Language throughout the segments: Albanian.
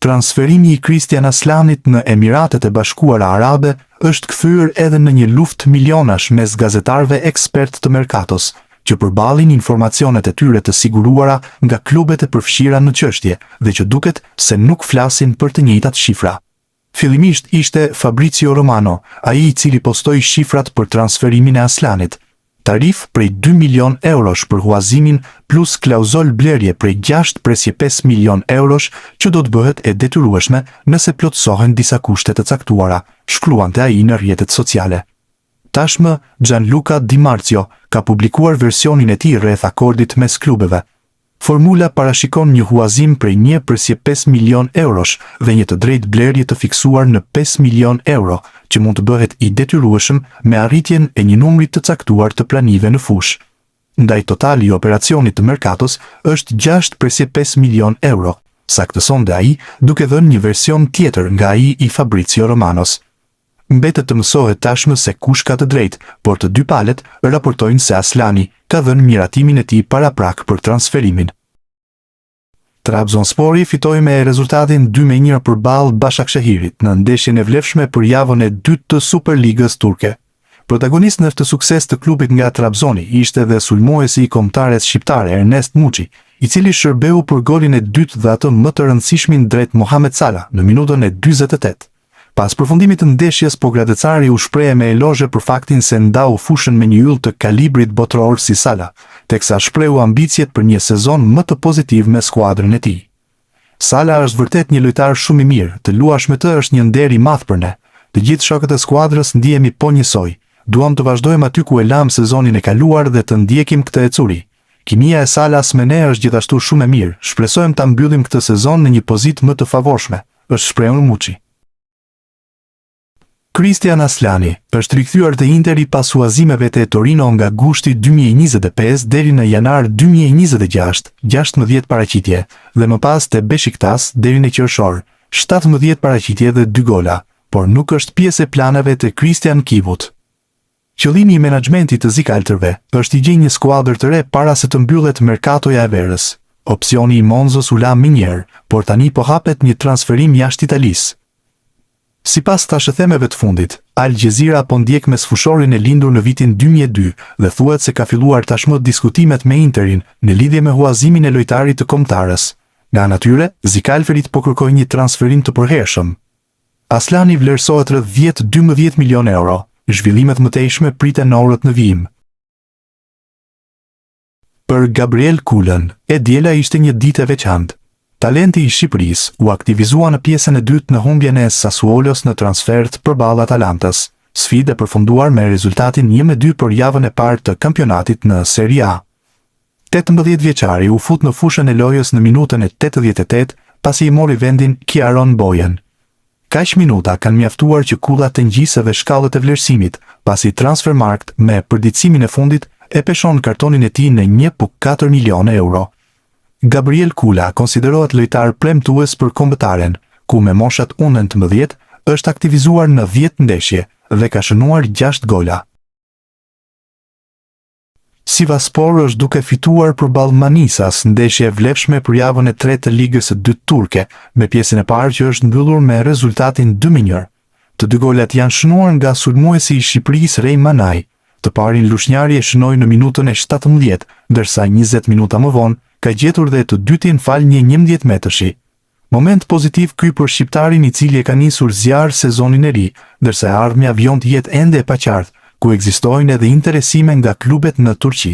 Transferimi i Christian Aslanit në Emiratet e Bashkuara Arabe është kthyer edhe në një luftë milionash mes gazetarëve ekspert të Mercatos, që përballin informacionet e tyre të siguruara nga klubet e përfshira në çështje dhe që duket se nuk flasin për të njëjtat shifra. Fillimisht ishte Fabrizio Romano, ai i cili postoi shifrat për transferimin e Aslanit. Tarif prej 2 milion eurosh për huazimin plus klauzol blerje prej 6.5 milion eurosh që do të bëhet e detyrueshme nëse plotësohen disa kushte të caktuara, shkruante ai në rrjetet sociale. Tashmë, Gianluca Di Marzio ka publikuar versionin e tij rreth akordit mes klubeve. Formula parashikon një huazim prej 1.5 milion eurosh dhe një të drejtë blerje të fiksuar në 5 milion euro, që mund të bëhet i detyrueshëm me arritjen e një numri të caktuar të planive në fushë. Ndaj totali i operacionit të Mercatos është 6.5 milion euro, saktësonte ai, duke dhënë një version tjetër nga ai i Fabrizio Romanos. Mbetet të mësohet tashmë se kush ka të drejtë, por të dy palët raportojnë se Aslani ka dhënë miratimin e tij paraprak për transferimin. Trabzonspori fitoi me rezultatin 2-1 përballë Başakşehirit në ndeshjen e vlefshme për javën e dytë të Superligës turke. Protagonist në këtë sukses të klubit nga Trabzoni ishte dhe sulmuesi i kombëtares shqiptare Ernest Muçi, i cili shërbeu për golin e dytë dhe atë më të rëndësishmin drejt Mohamed Salah në minutën e 48. Pas përfundimit të ndeshjes, Pogradecari u shprehe me elozhe për faktin se ndau fushën me një yll të kalibrit botëror si Salah, teksa shprehu ambicjet për një sezon më të pozitiv me skuadrën e tij. Salah është vërtet një lojtar shumë i mirë, të luash me të është një nder i madh për ne. Të gjithë shokët e skuadrës ndihemi po njësoj. Duam të vazhdojmë aty ku e lam sezonin e kaluar dhe të ndjekim këtë ecuri. Kimia e Salahs me ne është gjithashtu shumë e mirë. Shpresojmë ta mbyllim këtë sezon në një pozitë më të favorshme, është shprehur Muçi. Christian Aslani është rikthyer te Interi pas huazimeve te Torino nga gushti 2025 deri në janar 2026, 16 paraqitje, dhe më pas te Beşiktaş deri në qershor, 17 paraqitje dhe 2 gola, por nuk është pjesë e planeve të Christian Kivut. Qëllimi i menaxhmentit të zikaltërve është i gjejë një skuadër të re para se të mbyllet merkatoja e verës. Opsioni i Monzos u la minjer, por tani po hapet një transferim jashtë Italisë. Sipas tashëthemeve të fundit, Al Jazeera po ndjek me sfushorin e lindur në vitin 2002 dhe thuhet se ka filluar tashmë diskutimet me Interin në lidhje me huazimin e lojtarit të kombëtarës. Nga ana tyre, zikalferit po kërkojnë një transferim të përhershëm. Aslani vlerësohet rreth 10-12 milion euro. Zhvillimet mëtejshme priten në orët në vijim. Për Gabriel Kulën, e diela ishte një ditë e veçantë. Talenti i Shqipërisë u aktivizua në pjesën e dytë në humbjen e Sassuolos në transfert përballë Atalantas, sfidë e përfunduar me rezultatin 1-2 për javën e parë të kampionatit në Serie A. 18 vjeçari u fut në fushën e lojës në minutën e 88 pasi i mori vendin Kjaron Bojan. Kaq minuta kanë mjaftuar që Kulla të ngjisë dhe shkallët e vlerësimit, pasi Transfermarkt me përditësimin e fundit e peshon kartonin e tij në 1.4 milion euro. Gabriel Kulla konsiderohet lojtar premtues për kombëtaren, ku me moshat 19 është aktivizuar në 10 ndeshje dhe ka shënuar 6 gola. Sivasspor është duke fituar përballë Manisas ndeshje e vlefshme për javën e 3 të ligës së dytë turke, me pjesën e parë që është mbyllur me rezultatin 2-1. Të dy golat janë shënuar nga sulmuesi i Shqipërisë Rej Manaj. Të parin lushnjari e shënoi në minutën e 17, ndërsa 20 minuta më vonë ka gjetur dhe të dytin fal një 11 metërshi. Moment pozitiv ky për shqiptarin i cili e ka nisur zjarr sezonin e ri, ndërsa e ardhmja vjon të jetë ende e paqartë, ku ekzistojnë edhe interesime nga klubet në Turqi.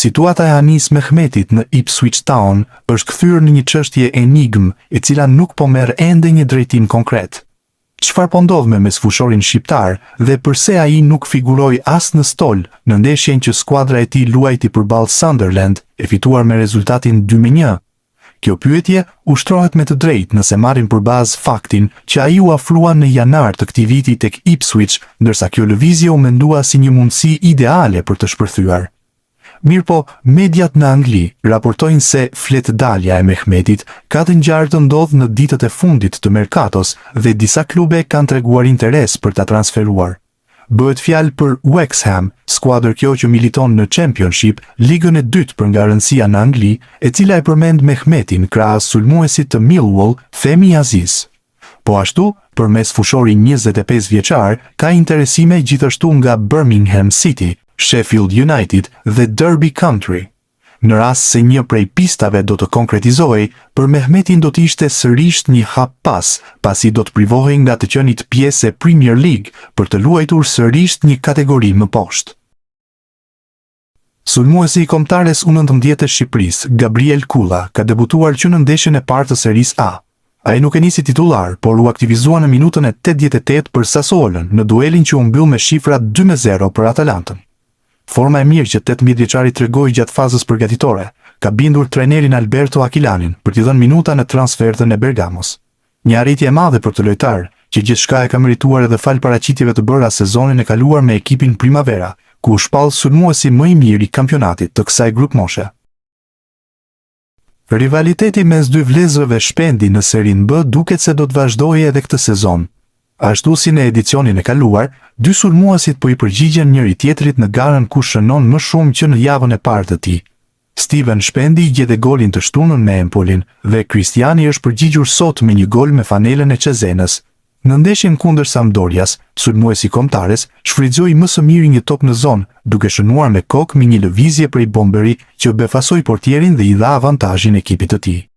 Situata e Anis Mehmetit në Ipswich Town është kthyer në një çështje enigmë, e cila nuk po merr ende një drejtim konkret. Çfarë po ndodh me sfushorin shqiptar dhe pse ai nuk figuroi as në stol në ndeshjen që skuadra e tij luajti përballë Sunderland, e fituar me rezultatin 2-1? Kjo pyetje ushtrohet me të drejtë nëse marrim përbazë faktin që ai u afrua në janar të këtij viti tek Ipswich, ndërsa kjo lëvizje u mendua si një mundësi ideale për të shpërthyer. Mirpo, mediat në Angli raportojnë se fletëdalja e Mehmetit ka të ngjarë të ndodhë në ditët e fundit të Mercatos dhe disa klube kanë treguar interes për ta transferuar. Bëhet fjalë për Wrexham, skuadër kjo që militon në Championship, ligën e dytë për nga rëndësia në Angli, e cila e përmend Mehmetin krahas sulmuesit të Millwall, Femi Aziz. Po ashtu, përmes fushori 25 vjeçar, ka interesime gjithashtu nga Birmingham City, Sheffield United dhe Derby County. Në rast se një prej pistave do të konkretizohej, për Mehmetin do të ishte sërish një hap pas, pasi do të privohej nga të qenit pjesë e Premier League për të luajtur sërish një kategori më poshtë. Sulmuesi i kombëtares U19 të Shqipërisë, Gabriel Kulla, ka debutuar që në ndeshjen e parë të serisë A. Ai nuk e nisi titullar, por u aktivizua në minutën e 88 për Sassuolën në duelin që u mbyll me shifra 2-0 për Atalantën. Forma e mirë që 18 vjeçari tregoi gjatë fazës përgatitore ka bindur trajnerin Alberto Aquilanin për t'i dhënë minuta në transfertën e Bergamos. Një arritje e madhe për të lojtar, që gjithçka e ka merituar edhe fal paraqitjeve të bëra sezonin e kaluar me ekipin Primavera, ku u shpall sulmuesi më i mirë i kampionatit të kësaj grup moshe. Rivaliteti mes dy vlezërve Shpendi në Serin B duket se do të vazhdojë edhe këtë sezon. Ashtu si në edicionin e kaluar, dy sulmuesit po i përgjigjen njëri tjetrit në garën ku shënon më shumë që në javën e parë të tij. Steven Shpendi gjete golin të shtunën me Empolin dhe Kristiani është përgjigjur sot me një gol me fanelen e Cezenës. Në ndeshjen kundër Sampdorias, sulmuesi kombëtares shfrytëzoi më së miri një top në zonë, duke shënuar me kokë me një lëvizje prej bomberi që befasoi portierin dhe i dha avantazhin ekipit të tij.